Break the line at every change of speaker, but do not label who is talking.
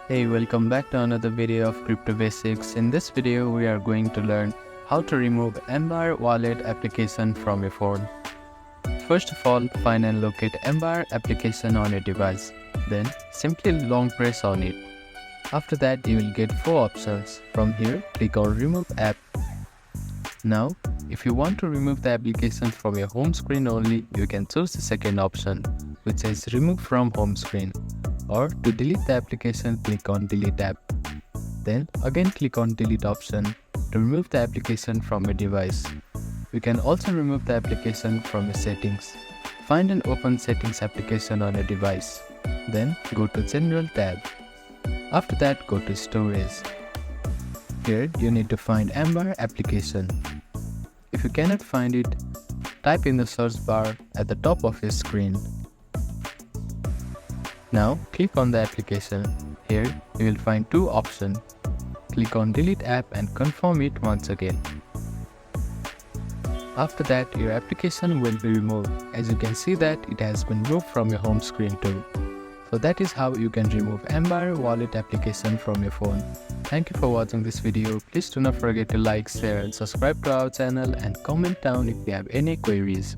Hey, welcome back to another video of Crypto Basics. In this video, we are going to learn how to remove Ambire Wallet application from your phone. First of all, find and locate Ambire application on your device. Then, simply long press on it. After that, you will get 4 options. From here, click on Remove App. Now, if you want to remove the application from your home screen only, you can choose the second option, which says Remove from Home Screen. Or to delete the application, click on Delete App. Then again click on Delete option to remove the application from your device. You can also remove the application from your settings. Find and open Settings application on your device. Then go to General tab. After that, go to Storage. Here you need to find Ambire application. If you cannot find it, type in the search bar at the top of your screen. Now click on the application. Here you will find 2 options. Click on Delete App and confirm it once again. After that, your application will be removed. As you can see that it has been removed from your home screen too. So that is how you can remove Ambire Wallet application from your phone. Thank you for watching this video. Please do not forget to like, share and subscribe to our channel and comment down if you have any queries.